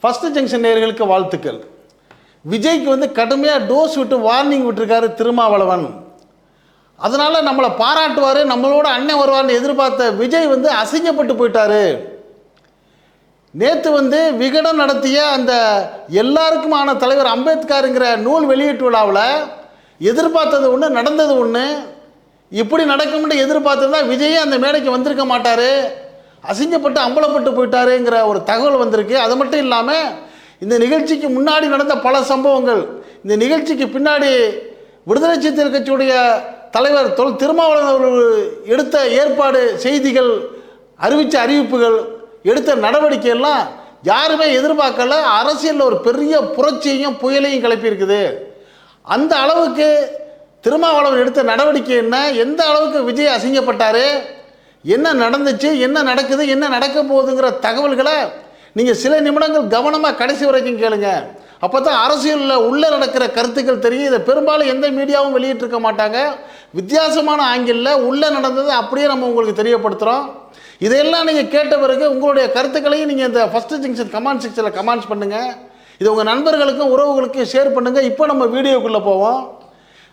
First junction நேயர்களுக்கு வாழ்த்துக்கள். விஜய்க்கு வந்து கடுமையாக டோஸ் விட்டு வார்னிங் விட்டுருக்காரு திருமாவளவன். அதனால் நம்மளை பாராட்டுவார், நம்மளோட அண்ணன் வருவார்னு எதிர்பார்த்த விஜய் வந்து அசிங்கப்பட்டு போயிட்டாரு. நேற்று வந்து விகடன் நடத்திய அந்த எல்லாருக்குமான தலைவர் அம்பேத்கருங்கிற நூல் வெளியீட்டு விழாவில் எதிர்பார்த்தது ஒன்று, நடந்தது ஒன்று. இப்படி நடக்கும்னு எதிர்பார்த்ததா விஜயே அந்த மேடைக்கு வந்திருக்க மாட்டார், அசிங்கப்பட்டு அம்பலப்பட்டு போயிட்டாருங்கிற ஒரு தகவல் வந்திருக்கு. அது மட்டும் இல்லாமல் இந்த நிகழ்ச்சிக்கு முன்னாடி நடந்த பல சம்பவங்கள், இந்த நிகழ்ச்சிக்கு பின்னாடி விடுதலை சிறுத்தைகள் கட்சியுடைய தலைவர் திருமாவளவன் அவர்கள் எடுத்த ஏற்பாடு, செய்திகள், அறிவித்த அறிவிப்புகள், எடுத்த நடவடிக்கை எல்லாம் யாருமே எதிர்பார்க்கல. அரசியலில் ஒரு பெரிய புரட்சியையும் புயலையும் கிளப்பியிருக்குது. அந்த அளவுக்கு திருமாவளவன் எடுத்த நடவடிக்கை என்ன, எந்த அளவுக்கு விஜய் அசிங்கப்பட்டார், என்ன நடந்துச்சு, என்ன நடக்குது, என்ன நடக்க போகுதுங்கிற தகவல்களை நீங்கள் சில நிமிடங்கள் கவனமாக கடைசி வரைக்கும் கேளுங்க. அப்போ தான் அரசியலில் உள்ளே நடக்கிற கருத்துக்கள் தெரியும். இதை பெரும்பாலும் எந்த மீடியாவும் வெளியிட்டிருக்க மாட்டாங்க. வித்தியாசமான ஆங்கிளில் உள்ளே நடந்தது அப்படியே நம்ம உங்களுக்கு தெரியப்படுத்துகிறோம். இதையெல்லாம் நீங்கள் கேட்ட பிறகு உங்களுடைய கருத்துக்களையும் நீங்கள் இந்த ஃபஸ்ட் ஜங்ஷன் கமெண்ட் செக்ஷனில் கமெண்ட்ஸ் பண்ணுங்கள். இது உங்கள் நண்பர்களுக்கும் உறவுகளுக்கும் ஷேர் பண்ணுங்கள். இப்போ நம்ம வீடியோக்குள்ளே போவோம்.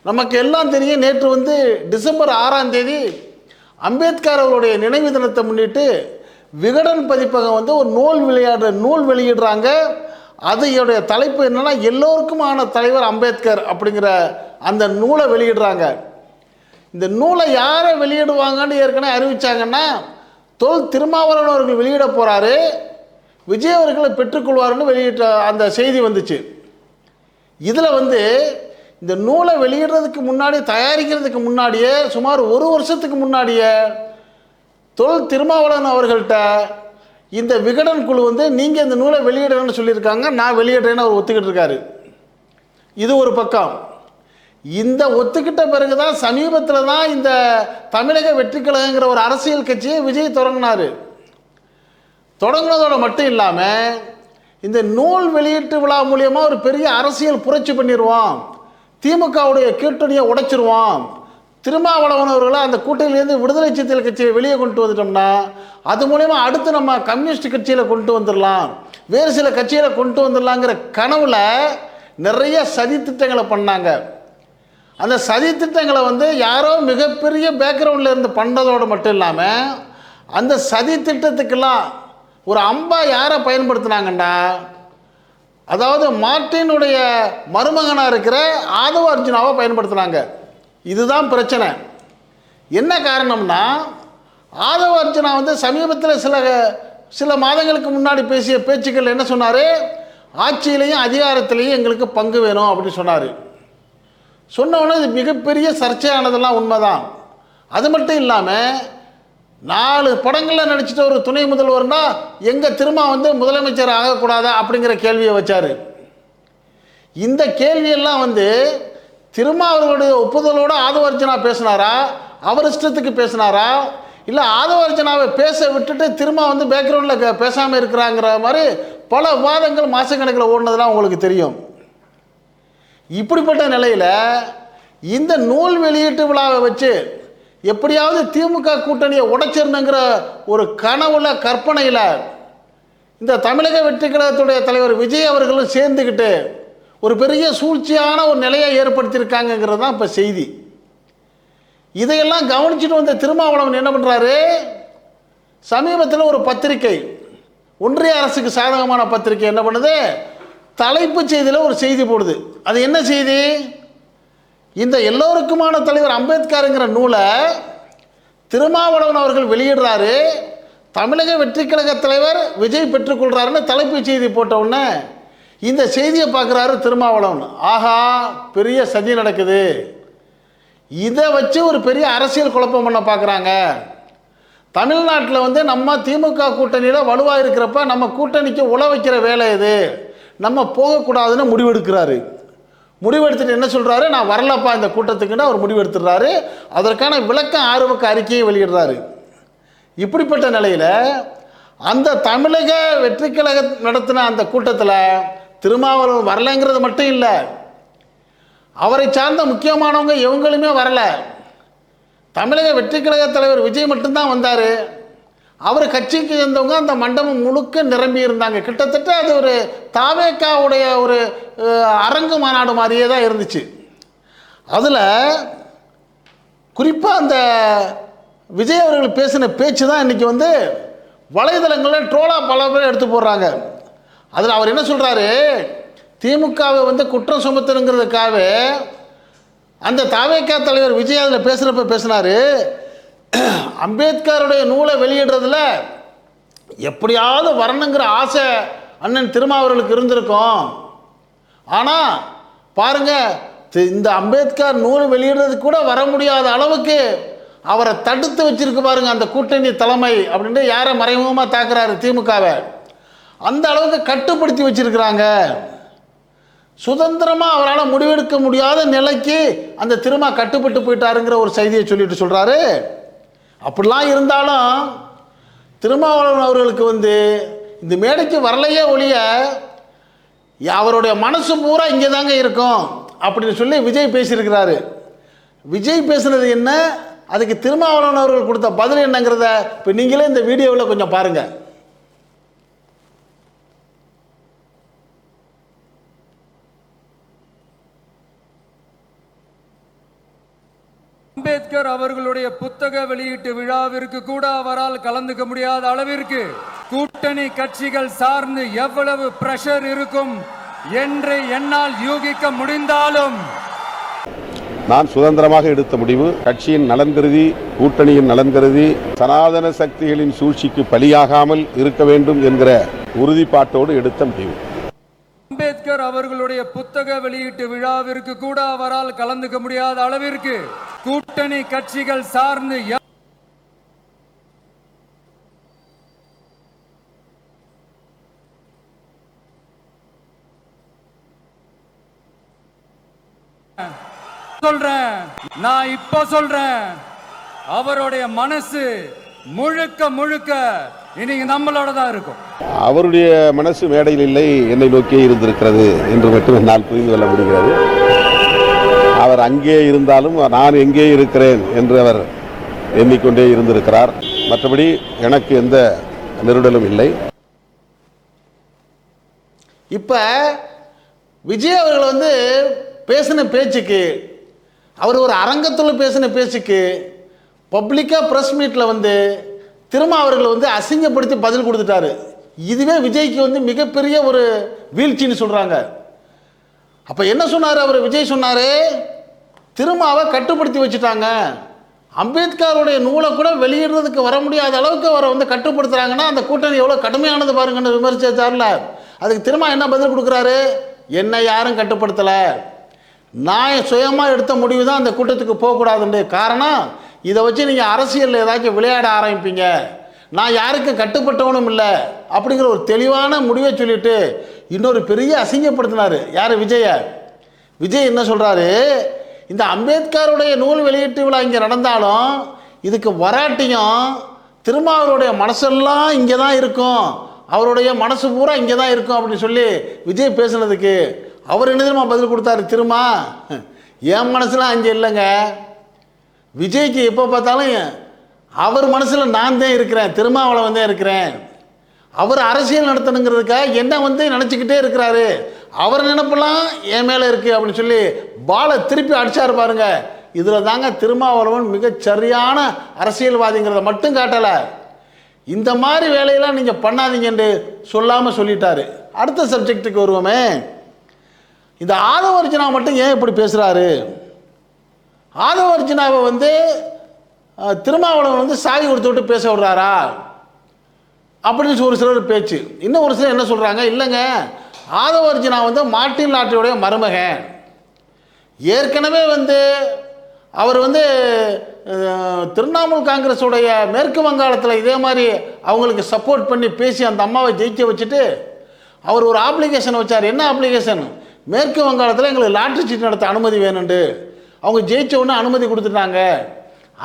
நமக்கு எல்லாம் தெரியும், நேற்று வந்து டிசம்பர் 6ஆம் தேதி அம்பேத்கர் அவருடைய நினைவு தினத்தை முன்னிட்டு விகடன் பதிப்பகம் வந்து ஒரு நூல் வெளியிடுறாங்க. அதோடைய தலைப்பு என்னன்னா, எல்லோருக்குமான தலைவர் அம்பேத்கர் அப்படிங்கிற அந்த நூலை வெளியிடுறாங்க. இந்த நூலை யாரை வெளியிடுவாங்கன்னு ஏற்கனவே அறிவிச்சாங்கன்னா, திருமாவளவன் அவர்கள் வெளியிட போகிறாரு, விஜய் அவர்களை பெற்றுக்கொள்வாருன்னு வெளியிட்ட அந்த செய்தி வந்துச்சு. இதில் வந்து இந்த நூலை வெளியிடுறதுக்கு முன்னாடி, தயாரிக்கிறதுக்கு முன்னாடியே, சுமார் ஒரு வருஷத்துக்கு முன்னாடியே திருமாவளவன் அவர்கள்ட்ட இந்த விகடன் குழு வந்து நீங்கள் இந்த நூலை வெளியிடணும்னு சொல்லியிருக்காங்க, நான் வெளியிடுறேன்னு அவர் ஒத்துக்கிட்டு இருக்காரு. இது ஒரு பக்கம். இந்த ஒத்துக்கிட்ட பிறகு தான் சமீபத்தில் தான் இந்த தமிழக வெற்றி கழகங்கிற ஒரு அரசியல் கட்சியை விஜய் தொடங்கினார். தொடங்கினதோடு மட்டும் இல்லாமல் இந்த நூல் வெளியீட்டு விழா மூலியமாக ஒரு பெரிய அரசியல் புரட்சி பண்ணிடுவோம், திமுகவுடைய கூட்டணியை உடைச்சிருவோம், திருமாவளவன் அவர்களை அந்த கூட்டணியிலேருந்து விடுதலை சிறுத்தைகள் கட்சியை வெளியே கொண்டு வந்துட்டோம்னா அது மூலயமா அடுத்து நம்ம கம்யூனிஸ்ட் கட்சியில் கொண்டு வந்துடலாம், வேறு சில கட்சியில் கொண்டு வந்துடலாங்கிற கனவுல நிறைய சதி திட்டங்களை பண்ணாங்க. அந்த சதி திட்டங்களை வந்து யாரோ மிகப்பெரிய பேக்ரவுண்டில் இருந்து பண்ணதோடு மட்டும் இல்லாமல் அந்த சதி திட்டத்துக்கெல்லாம் ஒரு அம்பா யாரை பயன்படுத்தினாங்கண்டா, அதாவது மார்ட்டினுடைய மருமகனாக இருக்கிற ஆதவ அர்ஜுனாவை பயன்படுத்தினாங்க. இதுதான் பிரச்சனை. என்ன காரணம்னா, ஆதவ அர்ஜுனா வந்து சமீபத்தில் சில மாதங்களுக்கு முன்னாடி பேசிய பேச்சுக்கள் என்ன சொன்னார், ஆட்சியிலையும் அதிகாரத்திலையும் எங்களுக்கு பங்கு வேணும் அப்படின்னு சொன்னார். சொன்னோன்னே இது மிகப்பெரிய சர்ச்சையானதெல்லாம் உண்மைதான். அது மட்டும் இல்லாமல் 4 படங்களில் நடிச்சிட்ட ஒரு துணை முதல்வர்னா எங்கள் திருமா வந்து முதலமைச்சர் ஆகக்கூடாதா அப்படிங்கிற கேள்வியை வச்சார். இந்த கேள்வியெல்லாம் வந்து திருமா அவர்களுடைய ஒப்புதலோடு ஆதவ அர்ஜுனா பேசினாரா, அவர் இஷ்டத்துக்கு பேசினாரா, இல்லை ஆதவ அர்ஜுனாவை பேச விட்டுட்டு திருமா வந்து பேக்ரவுண்டில் பேசாமல் இருக்கிறாங்கிற மாதிரி பல விவாதங்கள் மாதக்கணக்கில் ஓடினதெல்லாம் உங்களுக்கு தெரியும். இப்படிப்பட்ட நிலையில் இந்த நூல் வெளியீட்டு விழாவை வச்சு எப்படியாவது திமுக கூட்டணியை உடைச்சிருந்துங்கிற ஒரு கனவுல, கற்பனையில் இந்த தமிழக வெற்றி கழகத்துடைய தலைவர் விஜய் அவர்களும் சேர்ந்துக்கிட்டு ஒரு பெரிய சூழ்ச்சியான ஒரு நிலையை ஏற்படுத்தியிருக்காங்கிறது தான் இப்போ செய்தி. இதையெல்லாம் கவனிச்சுட்டு வந்த திருமாவளவன் என்ன பண்ணுறாரு, சமீபத்தில் ஒரு பத்திரிகை, ஒன்றிய அரசுக்கு சாதகமான பத்திரிகை என்ன பண்ணுது, தலைப்பு செய்தியில் ஒரு செய்தி போடுது. அது என்ன செய்தி, இந்த எல்லோருக்குமான தலைவர் அம்பேத்கருங்கிற நூலை திருமாவளவன் அவர்கள் வெளியிடுறாரு, தமிழக வெற்றி கழக தலைவர் விஜய் பெற்றுக்கொள்கிறாருன்னு தலைப்பு செய்தி போட்டவுடனே இந்த செய்தியை பார்க்குறாரு திருமாவளவன். ஆஹா, பெரிய சதி நடக்குது, இதை வச்சு ஒரு பெரிய அரசியல் குழப்பம் பண்ண பார்க்குறாங்க. தமிழ்நாட்டில் வந்து நம்ம திமுக கூட்டணியில் வலுவாக இருக்கிறப்ப நம்ம கூட்டணிக்கு உழ வைக்கிற வேலை இது, நம்ம போகக்கூடாதுன்னு முடிவெடுக்கிறாரு. முடிவெடுத்துட்டு என்ன சொல்கிறாரு, நான் வரலப்பா இந்த கூட்டத்துக்குன்னு அவர் முடிவெடுத்துடுறாரு. அதற்கான விளக்கம் ஆர்வக்க அறிக்கையை வெளியிடுறாரு. இப்படிப்பட்ட நிலையில் அந்த தமிழக வெற்றி கழக நடத்தின அந்த கூட்டத்தில் திருமாவளவன் வரலைங்கிறது மட்டும் இல்லை, அவரை சார்ந்த முக்கியமானவங்க இவங்களுமே வரல. தமிழக வெற்றி கழக தலைவர் விஜய் மட்டும்தான் வந்தார். அவர் கட்சிக்கு இருந்தவங்க அந்த மண்டபம் முழுக்க நிரம்பி இருந்தாங்க. கிட்டத்தட்ட அது ஒரு தாவேக்காவுடைய ஒரு அரங்கு மாநாடு மாதிரியே தான் இருந்துச்சு. அதில் குறிப்பாக அந்த விஜய் அவர்கள் பேசின பேச்சு தான் இன்றைக்கி வந்து வலைதளங்களில் ட்ரோலாக பல பேர் எடுத்து போடுறாங்க. அதில் அவர் என்ன சொல்கிறாரு, திமுகவை வந்து குற்றம் சுமத்துறங்கிறதுக்காகவே அந்த தாவேக்கா தலைவர் விஜய் அதில் பேசுகிறப்ப பேசினார், அம்பேத்கருடைய நூலை வெளியிடுறதுல எப்படியாவது வரணுங்கிற ஆசை அண்ணன் திருமாவர்களுக்கு இருந்திருக்கும். ஆனால் பாருங்கள், இந்த அம்பேத்கர் நூல் வெளியிடுறதுக்கு கூட வர முடியாத அளவுக்கு அவரை தடுத்து வச்சிருக்கு பாருங்க அந்த கூட்டணி தலைமை அப்படின்ட்டு யாரை மறைமுகமாக தாக்குறாரு திமுகவை. அந்த அளவுக்கு கட்டுப்படுத்தி வச்சிருக்கிறாங்க. சுதந்திரமாக அவரால் முடிவெடுக்க முடியாத நிலைக்கு அந்த திருமா கட்டுப்பட்டு போயிட்டாருங்கிற ஒரு செய்தியை சொல்லிட்டு சொல்கிறாரு. அப்படிலாம் இருந்தாலும் திருமாவளவன் அவர்களுக்கு வந்து இந்த மேடைக்கு வரலையே ஒழிய அவருடைய மனசு பூரா இங்கே தாங்க இருக்கும் அப்படின்னு சொல்லி விஜய் பேசியிருக்கிறாரு. விஜய் பேசுனது என்ன, அதுக்கு திருமாவளவன் அவர்கள் கொடுத்த பதில் என்னங்கிறத இப்போ நீங்களே இந்த வீடியோவில் கொஞ்சம் பாருங்கள். அம்பேத்கர் அவர்களுடைய புத்தக வெளியீட்டு விழாவிற்கு கூட அவரால் கலந்துக்க முடியாத அளவிற்கு கூட்டணி கட்சிகள் சார்ந்து எவ்வளவு பிரஷர் இருக்கும் என்று என்னால் யூகிக்க முடிந்தாலும் நான் சுதந்திரமாக எடுத்த முடிவு கட்சியின் நலன் கருதி, கூட்டணியின் நலன் கருதி, சனாதன சக்திகளின் சூழ்ச்சிக்கு பலியாகாமல் இருக்க வேண்டும் என்கிற உறுதிப்பாட்டோடு எடுத்த முடிவு. அம்பேத்கர் அவர்களுடைய புத்தக வெளியீட்டு விழாவிற்கு கூட அவரால் கலந்துக்க முடியாத அளவிற்கு கூட்டணி கட்சிகள் சார்ந்து சொல்றேன், நான் இப்ப சொல்றேன், அவருடைய மனசு முழுக்க முழுக்க இன்னைக்கு நம்மளோட தான் இருக்கும். அவருடைய மனசு மேடையில் இல்லை, என்னை நோக்கியே இருந்திருக்கிறது என்று மட்டும் என்னால் புரிந்து கொள்ள முடிகிறது. அவர் அங்கே இருந்தாலும் நான் எங்கே இருக்கிறேன் என்று அவர் எண்ணிக்கொண்டே இருந்திருக்கிறார். மற்றபடி எனக்கு எந்த நெருடலும் இல்லை. இப்போ விஜய் அவர்கள் வந்து பேசின பேச்சுக்கு, அவர் ஒரு அரங்கத்தில் பேசின பேச்சுக்கு பப்ளிக்காக ப்ரெஸ் மீட்டில் வந்து திருமா அவர்களை வந்து அசிங்கப்படுத்தி பதில் கொடுத்துட்டாரு. இதுவே விஜய்க்கு வந்து மிகப்பெரிய ஒரு வீழ்ச்சின்னு சொல்கிறாங்க. அப்போ என்ன சொன்னார் அவர்? விஜய் சொன்னார், திருமாவை கட்டுப்படுத்தி வச்சுட்டாங்க, அம்பேத்கருடைய நூலை கூட வெளியிடுறதுக்கு வர முடியாத அளவுக்கு அவரை வந்து கட்டுப்படுத்துகிறாங்கன்னா அந்த கூட்டணி எவ்வளோ கடுமையானது பாருங்கன்னு விமர்சித்தார்ல. அதுக்கு திருமா என்ன பதில் கொடுக்குறாரு, என்னை யாரும் கட்டுப்படுத்தலை, நான் சுயமாக எடுத்த முடிவு தான் அந்த கூட்டத்துக்கு போகக்கூடாதுன்னு. காரணம், இதை வச்சு நீங்கள் அரசியலில் ஏதாச்சும் விளையாட ஆரம்பிப்பீங்க, நான் யாருக்கும் கட்டுப்பட்டவனும் இல்லை அப்படிங்கிற ஒரு தெளிவான முடிவை சொல்லிட்டு இன்னொரு பெரிய அசிங்கப்படுத்தினார். யார்? விஜய. விஜய் என்ன சொல்கிறாரு, இந்த அம்பேத்கருடைய நூல் வெளியீட்டு விழா இங்கே நடந்தாலும் இதுக்கு வராட்டியும் திருமாவருடைய மனசெல்லாம் இங்கே தான் இருக்கும், அவருடைய மனசு பூரா இங்கே தான் இருக்கும் அப்படின்னு சொல்லி விஜய் பேசுனதுக்கு அவர் என்ன தெரியுமா பதில் கொடுத்தாரு? திருமா, என் மனசுலாம் அங்கே இல்லைங்க, விஜய்க்கு எப்போ பார்த்தாலும் அவர் மனசில் நான் தான் இருக்கிறேன், திருமாவளவன் தான் இருக்கிறேன், அவர் அரசியல் நடத்தணுங்கிறதுக்காக என்ன வந்து நினச்சிக்கிட்டே இருக்கிறாரு, அவர் நினைப்பெல்லாம் என் மேலே இருக்குது அப்படின்னு சொல்லி பாலை திருப்பி அடிச்சார் பாருங்க. இதில் தாங்க திருமாவளவன் மிகச் சரியான அரசியல்வாதிங்கிறத மட்டும் காட்டலை, இந்த மாதிரி வேலையெல்லாம் நீங்கள் பண்ணாதீங்கன்னு சொல்லாமல் சொல்லிட்டாரு. அடுத்த சப்ஜெக்டுக்கு வருவோமே. இந்த ஆதவ அர்ஜுனா மட்டும் ஏன் இப்படி பேசுகிறாரு? ஆதவ அர்ஜுனாவை வந்து திருமாவளவன் வந்து சாவி கொடுத்து விட்டு பேச விடுறாரா அப்படின்னு ஒரு சிலர் பேச்சு. இன்னும் ஒரு சிலர் என்ன சொல்கிறாங்க, இல்லைங்க, ஆதவ அர்ஜுனா வந்து மார்ட்டின் லாட்டரியுடைய மருமகன், ஏற்கனவே வந்து அவர் வந்து திரிணாமுல் காங்கிரஸுடைய மேற்கு வங்காளத்தில் இதே மாதிரி அவங்களுக்கு சப்போர்ட் பண்ணி பேசி அந்த அம்மாவை ஜெயிக்க வச்சுட்டு அவர் ஒரு அப்ளிகேஷன் வச்சார். என்ன அப்ளிகேஷன்? மேற்கு வங்காளத்தில் எங்களுக்கு லாட்ரி சீட் நடத்த அனுமதி வேணுண்டு. அவங்க ஜெயிச்ச உடனே அனுமதி கொடுத்துட்டாங்க.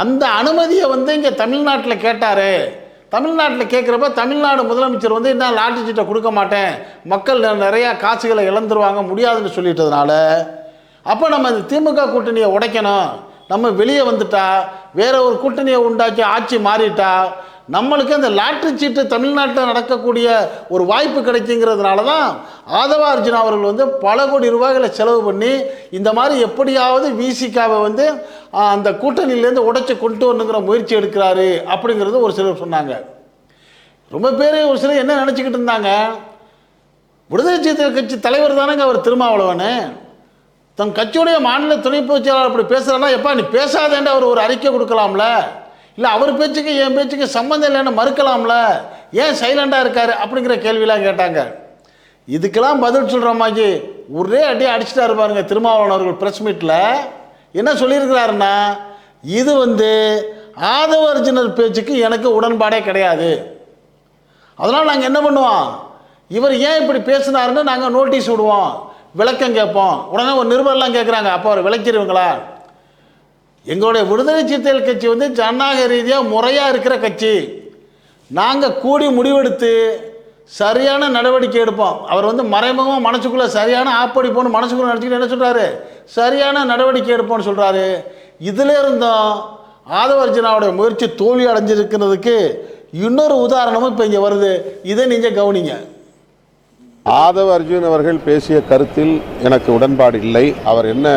அந்த அனுமதியை வந்து இங்கே தமிழ்நாட்டில் கேட்டார். தமிழ்நாட்டில் கேட்குறப்ப தமிழ்நாடு முதலமைச்சர் வந்து என்ன லாட்ரி சீட்டை கொடுக்க மாட்டேன், மக்கள் நிறையா காசுகளை இழந்துருவாங்க, முடியாதுன்னு சொல்லிட்டதுனால அப்போ நம்ம இந்த திமுக கூட்டணியை உடைக்கணும், நம்ம வெளியே வந்துட்டா வேற ஒரு கூட்டணியை உண்டாக்கி ஆட்சி மாறிட்டா நம்மளுக்கு அந்த லாட்டரி சீட்டு தமிழ்நாட்டில் நடக்கக்கூடிய ஒரு வாய்ப்பு கிடைக்குங்கிறதுனால தான் ஆதவ அர்ஜுனா அவர்கள் வந்து பல கோடி ரூபாய்களை செலவு பண்ணி இந்த மாதிரி எப்படியாவது விசிகாவை வந்து அந்த கூட்டணியிலேருந்து உடைச்சி கொண்டு வரணுங்கிற முயற்சி எடுக்கிறாரு அப்படிங்கிறது ஒரு சிலர் சொன்னாங்க. ரொம்ப பேர் ஒரு சிலர் என்ன நினச்சிக்கிட்டு இருந்தாங்க, விடுதலை சிறுத்தைகள் கட்சி தலைவர் தானேங்க அவர் திருமாவளவன், தன் கட்சியுடைய மாநில துணை பொதுச் செயலாளர் அப்படி பேசுகிறாருன்னா எப்பா நீ பேசாதேன்ட்டு அவர் ஒரு அறிக்கை கொடுக்கலாம்ல, இல்லை அவர் பேச்சுக்கு என் பேச்சுக்கு சம்மந்தம் இல்லைன்னு மறுக்கலாம்ல, ஏன் சைலண்டாக இருக்கார் அப்படிங்கிற கேள்வியெலாம் கேட்டாங்க. இதுக்கெல்லாம் பதில் சொல்கிற மாதிரி ஒரே அடியாக அடிச்சுட்டாரு பாருங்க திருமாவளவன் அவர்கள் ப்ரெஸ் மீட்டில். என்ன சொல்லியிருக்கிறாருன்னா, இது வந்து ஆதவ அர்ஜுனர் பேச்சுக்கு எனக்கு உடன்பாடே கிடையாது, அதனால் நாங்கள் என்ன பண்ணுவோம், இவர் ஏன் இப்படி பேசினாருன்னு நாங்கள் நோட்டீஸ் விடுவோம், விளக்கம் கேட்போம். உடனே ஒரு நிருபர்லாம் கேட்குறாங்க, அப்போ அவர் விளக்கிடுவீங்களா? எங்களுடைய விடுதலை சிறுத்தைகள் கட்சி வந்து ஜனநாயக ரீதியாக முறையாக இருக்கிற கட்சி, நாங்கள் கூடி முடிவெடுத்து சரியான நடவடிக்கை எடுப்போம். அவர் வந்து மறைமுகமாக மனசுக்குள்ளே சரியான ஆப்படி போன்னு மனசுக்குள்ளே நினச்சிக்கிட்டு என்ன சொல்கிறாரு, சரியான நடவடிக்கை எடுப்போம்னு சொல்கிறாரு. இதில் இருந்தும் ஆதவ அர்ஜுனாவுடைய முயற்சி தோல்வி அடைஞ்சிருக்கிறதுக்கு இன்னொரு உதாரணமும் இப்போ இங்கே வருது. இதை நீங்கள் கவனிங்க. ஆதவ அர்ஜுன் அவர்கள் பேசிய கருத்தில் எனக்கு உடன்பாடு இல்லை. அவர் என்ன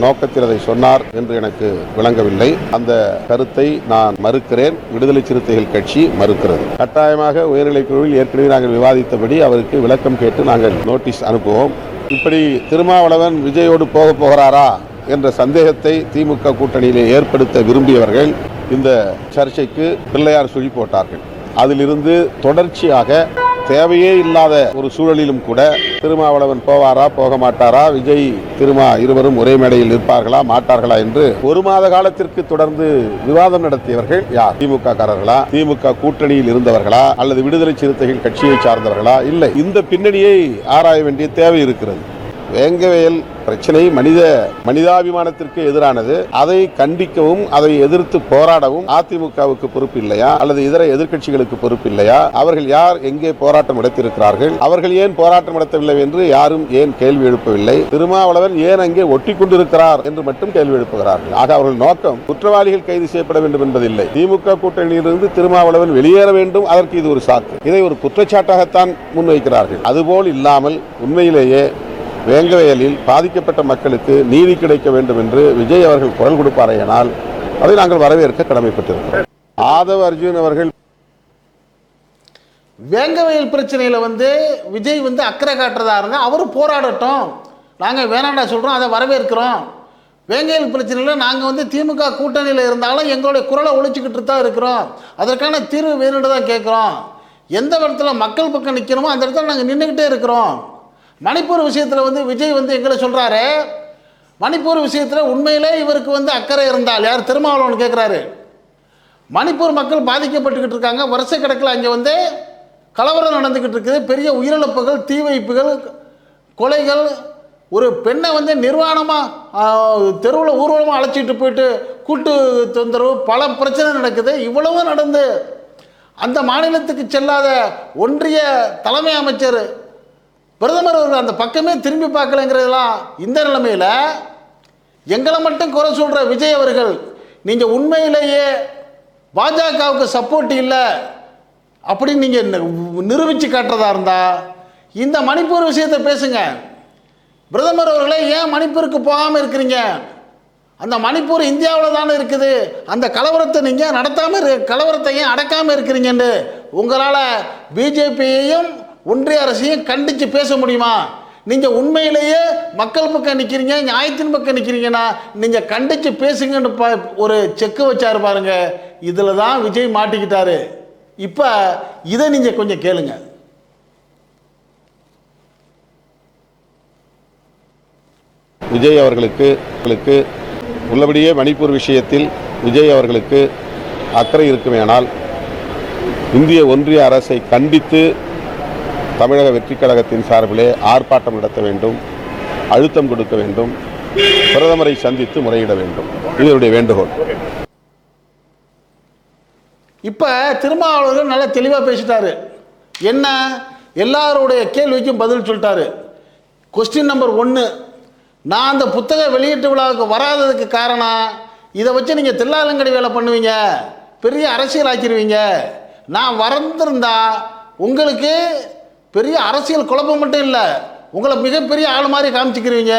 நோக்கத்தில் அதை சொன்னார் என்று எனக்கு விளங்கவில்லை. அந்த கருத்தை நான் மறுக்கிறேன். விடுதலை சிறுத்தைகள் கட்சி மறுக்கிறது. கட்டாயமாக உயர்நிலைக் குழுவில் ஏற்கனவே நாங்கள் விவாதித்தபடி அவருக்கு விளக்கம் கேட்டு நாங்கள் நோட்டீஸ் அனுப்புவோம். இப்படி திருமாவளவன் விஜயோடு போகிறாரா என்ற சந்தேகத்தை திமுக கூட்டணியிலே ஏற்படுத்த விரும்பியவர்கள் இந்த சர்ச்சைக்கு பிள்ளையார் சுழி போட்டார்கள். அதிலிருந்து தொடர்ச்சியாக தேவையே இல்லாத ஒரு சூழலிலும் கூட திருமாவளவன் போவாரா போக மாட்டாரா, விஜய் திருமா இருவரும் ஒரே மேடையில் இருப்பார்களா மாட்டார்களா என்று ஒரு மாத காலத்திற்கு தொடர்ந்து விவாதம் நடத்தியவர்கள் யார்? திமுக காரர்களா, திமுக கூட்டணியில் இருந்தவர்களா, அல்லது விடுதலை சிறுத்தைகள் கட்சியை சார்ந்தவர்களா? இல்லை. இந்த பின்னணியை ஆராய வேண்டிய தேவை இருக்கிறது. வேங்கவேல் பிரச்சனை மனிதாபிமானத்திற்கு எதிரானது. அதை கண்டிக்கவும் அதை எதிர்த்து போராடவும் அதிமுகவுக்கு பொறுப்பு இல்லையா, அல்லது இதர எதிர்க்கட்சிகளுக்கு பொறுப்பு இல்லையா? அவர்கள் யார் எங்கே போராட்டம் நடத்தியிருக்கிறார்கள், அவர்கள் ஏன் போராட்டம் நடத்தவில்லை என்று யாரும் ஏன் கேள்வி எழுப்பவில்லை? திருமாவளவன் ஏன் அங்கே ஒட்டி கொண்டிருக்கிறார் என்று மட்டும் கேள்வி எழுப்புகிறார்கள். ஆக அவர்கள் நோக்கம் குற்றவாளிகள் கைது செய்யப்பட வேண்டும் என்பதில்லை. திமுக கூட்டணியிலிருந்து திருமாவளவன் வெளியேற வேண்டும், அதற்கு இது ஒரு சாக்கு. இதை ஒரு குற்றச்சாட்டாகத்தான் முன்வைக்கிறார்கள். அதுபோல் இல்லாமல் உண்மையிலேயே வேங்கவேலில் பாதிக்கப்பட்ட மக்களுக்கு நீதி கிடைக்க வேண்டும் என்று விஜய் அவர்கள் குரல் கொடுப்பாரையானால் அதை நாங்கள் வரவேற்க கடமைப்பட்டிருக்கிறோம். ஆதவ அர்ஜுன் அவர்கள் வேங்கவேல் பிரச்சனையில் வந்து விஜய் வந்து அக்கறை காட்டுறதா இருந்தால் அவர் போராடட்டும், நாங்கள் வேணாண்டா சொல்கிறோம், அதை வரவேற்கிறோம். வேங்கவேல் பிரச்சனையில் நாங்கள் வந்து திமுக கூட்டணியில் இருந்தாலும் எங்களுடைய குரலை ஒழிச்சிக்கிட்டு தான் இருக்கிறோம், அதற்கான தீர்வு வேணும்னு தான் கேட்குறோம். எந்த இடத்துல மக்கள் பக்கம் நிற்கணுமோ அந்த இடத்துல நாங்கள் நின்றுக்கிட்டே இருக்கிறோம். மணிப்பூர் விஷயத்தில் வந்து விஜய் வந்து எங்களை சொல்கிறாரு, மணிப்பூர் விஷயத்தில் உண்மையிலே இவருக்கு வந்து அக்கறை இருந்தால், யார் திருமாவளவன் கேட்குறாரு, மணிப்பூர் மக்கள் பாதிக்கப்பட்டுக்கிட்டு இருக்காங்க, வருஷ கணக்கில் அங்கே வந்து கலவரம் நடந்துக்கிட்டு இருக்குது, பெரிய உயிரிழப்புகள், தீ வைப்புகள், கொலைகள், ஒரு பெண்ணை வந்து நிர்வாணமாக தெருவில் ஊர்வலமாக அழைச்சிட்டு போயிட்டு கூட்டு தொந்தரவு, பல பிரச்சனை நடக்குது. இவ்வளவு நடந்து அந்த மாநிலத்துக்கு செல்லாத ஒன்றிய தலைமை அமைச்சர் பிரதமர் அவர்கள் அந்த பக்கமே திரும்பி பார்க்கலைங்கிறதெல்லாம் இந்த நிலைமையில் எங்களை மட்டும் குறை சொல்கிற விஜய் அவர்கள், நீங்கள் உண்மையிலேயே பாஜகவுக்கு சப்போர்ட் இல்லை அப்படின்னு நீங்கள் நிரூபித்து காட்டுறதா இருந்தால் இந்த மணிப்பூர் விஷயத்தை பேசுங்க. பிரதமர் அவர்களே ஏன் மணிப்பூருக்கு போகாமல் இருக்கிறீங்க? அந்த மணிப்பூர் இந்தியாவில் தானே இருக்குது, அந்த கலவரத்தை நீங்கள் நடத்தாமல் கலவரத்தை ஏன் அடக்காமல் இருக்கிறீங்கன்னு உங்களால் பிஜேபியையும் ஒன்றிய அரசையும் கண்டித்து பேச முடியுமா? நீங்கள் உண்மையிலேயே மக்கள் பக்கம் நிற்கிறீங்க, நியாயத்தின் பக்கம் நிற்கிறீங்கன்னா நீங்கள் கண்டித்து பேசுங்கன்னு ஒரு செக்கு வச்சாரு பாருங்க. இதில் தான் விஜய் மாட்டிக்கிட்டாரு. இப்போ இதை நீங்கள் கொஞ்சம் கேளுங்க. விஜய் அவர்களுக்கு உள்ளபடியே மணிப்பூர் விஷயத்தில் விஜய் அவர்களுக்கு அக்கறை இருக்குமேனால் இந்திய ஒன்றிய அரசை கண்டித்து தமிழக வெற்றிக் கழகத்தின் சார்பிலே ஆர்ப்பாட்டம் நடத்த வேண்டும், அழுத்தம் கொடுக்க வேண்டும், பிரதமரை சந்தித்து முறையிட வேண்டும். இதனுடைய வேண்டுகோள். இப்போ திருமாவளவன் நல்லா தெளிவாக பேசிட்டாரு. என்ன, எல்லாருடைய கேள்விக்கும் பதில் சொல்லிட்டாரு. கொஸ்டின் நம்பர் 1, நான் அந்த புத்தக வெளியீட்டு விழாவுக்கு வராததுக்கு காரணம், இதை வச்சு நீங்கள் தில்லாலங்கடி வேலை பண்ணுவீங்க, பெரிய அரசியல் ஆக்கிடுவீங்க, நான் வந்திருந்தா உங்களுக்கு பெரிய அரசியல் குழப்பம் மட்டும் இல்லை, உங்களை மிகப்பெரிய ஆள் மாதிரி காமிச்சிக்கிறீங்க.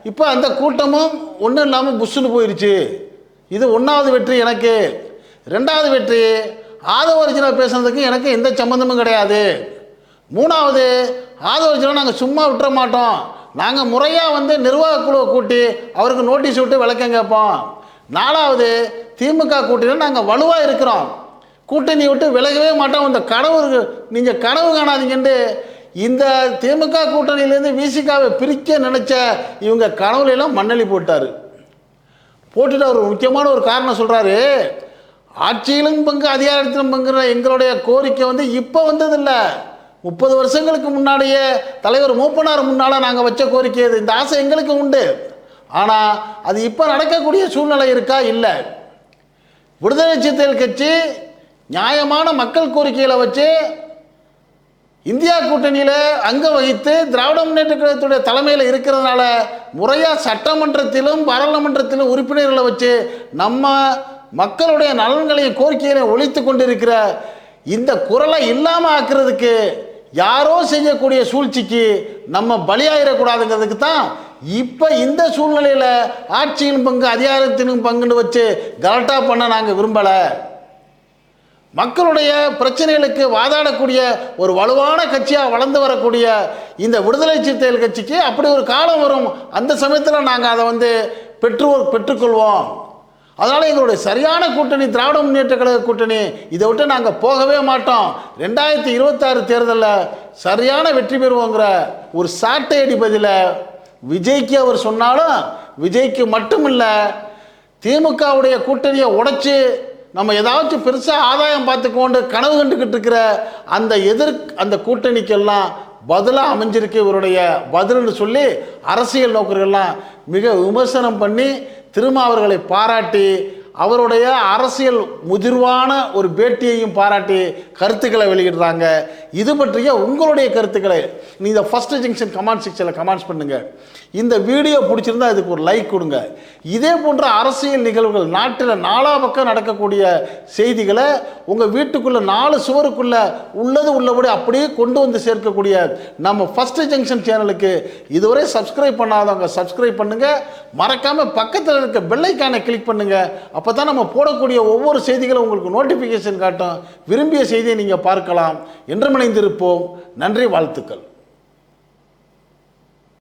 இப்போ அந்த கூட்டமும் ஒன்றும் இல்லாமல் புஷ்ஷுன்னு போயிடுச்சு. இது 1வது வெற்றி எனக்கு. 2வது வெற்றி, ஆதவர்ஜுனா பேசுனதுக்கு எனக்கு எந்த சம்மந்தமும் கிடையாது. 3வது, ஆதவர்ஜுனா நாங்கள் சும்மா விட்டுற மாட்டோம், நாங்கள் முறையாக வந்து நிர்வாக குழுவை கூட்டி அவருக்கு நோட்டீஸ் விட்டு விளக்கம் கேட்போம். 4வது, திமுக கூட்டணியில் நாங்கள் வலுவாக இருக்கிறோம், கூட்டணி விட்டு விலகவே மாட்டோம். இந்த கனவு நீங்கள் கனவு காணாதீங்கன்ட்டு இந்த திமுக கூட்டணியிலேருந்து விசிகாவை பிரிக்க நினச்ச இவங்க கனவுலாம் மண்ணெளி போட்டார். போட்டுட்டு அவர் முக்கியமான ஒரு காரணம் சொல்கிறாரு, ஆட்சியிலும் பங்கு அதிகாரத்திலும் பங்குற எங்களுடைய கோரிக்கை வந்து இப்போ வந்ததில்லை, 30 வருஷங்களுக்கு முன்னாடியே தலைவர் மூப்பனார் முன்னால் நாங்கள் வச்ச கோரிக்கை இது. இந்த ஆசை எங்களுக்கு உண்டு, ஆனால் அது இப்போ நடக்கக்கூடிய சூழ்நிலை இருக்கா? இல்லை. விடுதலை சிறுத்தைகள் கட்சி நியாயமான மக்கள் கோரிக்கைகளை வச்சு இந்தியா கூட்டணியில் அங்கம் வகித்து திராவிட முன்னேற்ற கழகத்துடைய தலைமையில் இருக்கிறதுனால முறையாக சட்டமன்றத்திலும் பாராளுமன்றத்திலும் உறுப்பினர்களை வச்சு நம்ம மக்களுடைய நலன்களையும் கோரிக்கைகளை ஒழித்து கொண்டிருக்கிற இந்த குரலை இல்லாமல் ஆக்குறதுக்கு யாரோ செய்யக்கூடிய சூழ்ச்சிக்கு நம்ம பலியாயிடக்கூடாதுங்கிறதுக்கு தான் இப்போ இந்த சூழ்நிலையில் ஆட்சியின் பங்கு அதிகாரத்திலும் பங்குன்னு வச்சு கலட்டா பண்ண நாங்கள் விரும்பலை. மக்களுடைய பிரச்சனைகளுக்கு வாதாடக்கூடிய ஒரு வலுவான கட்சியாக வளர்ந்து வரக்கூடிய இந்த விடுதலை சிறுத்தைகள் கட்சிக்கு அப்படி ஒரு காலம் வரும், அந்த சமயத்தில் நாங்கள் அதை வந்து பெற்றுக்கொள்வோம். அதனால் எங்களுடைய சரியான கூட்டணி திராவிட முன்னேற்ற கழக கூட்டணி, இதை விட்டு நாங்கள் போகவே மாட்டோம். 2026 தேர்தலில் சரியான வெற்றி பெறுவோங்கிற ஒரு சாட்டை அடிப்பதில் விஜய்க்கு அவர் சொன்னாலும், விஜய்க்கு மட்டும் இல்லை, திமுகவுடைய கூட்டணியை உடைச்சி நம்ம ஏதாச்சும் பெருசாக ஆதாயம் பார்த்துக்கொண்டு கனவு கண்டுக்கிட்டு இருக்கிற அந்த கூட்டணிக்கெல்லாம் பதிலாக அமைஞ்சிருக்கு இவருடைய பதில்னு சொல்லி அரசியல் நோக்கர்கள்லாம் மிக விமர்சனம் பண்ணி திருமாவர்களை பாராட்டி அவருடைய அரசியல் முதிர்வான ஒரு பேட்டியையும் பாராட்டி கருத்துக்களை வெளியிடுறாங்க. இது பற்றிய உங்களுடைய கருத்துக்களை நீங்கள் ஃபர்ஸ்ட் ஜங்ஷன் கமெண்ட் செக்ஷனில் கமெண்ட்ஸ் பண்ணுங்கள். இந்த வீடியோ பிடிச்சிருந்தா இதுக்கு ஒரு லைக் கொடுங்க. இதே போன்ற அரசியல் நிகழ்வுகள் நாட்டில் 4 பக்கம் நடக்கக்கூடிய செய்திகளை உங்கள் வீட்டுக்குள்ளே 4 சுவருக்குள்ளே உள்ளது உள்ளபடி அப்படியே கொண்டு வந்து சேர்க்கக்கூடிய நம்ம ஃபர்ஸ்ட் ஜங்ஷன் சேனலுக்கு இதுவரை சப்ஸ்கிரைப் பண்ணாதவங்க சப்ஸ்கிரைப் பண்ணுங்கள். மறக்காமல் பக்கத்தில் இருக்க பெல் ஐக்கானை கிளிக் பண்ணுங்கள். அப்போ தான் நம்ம போடக்கூடிய ஒவ்வொரு செய்திகளும் உங்களுக்கு நோட்டிஃபிகேஷன் காட்டும். விரும்பிய செய்தியை நீங்கள் பார்க்கலாம். என்றும் இணைந்திருப்போம். நன்றி, வாழ்த்துக்கள்.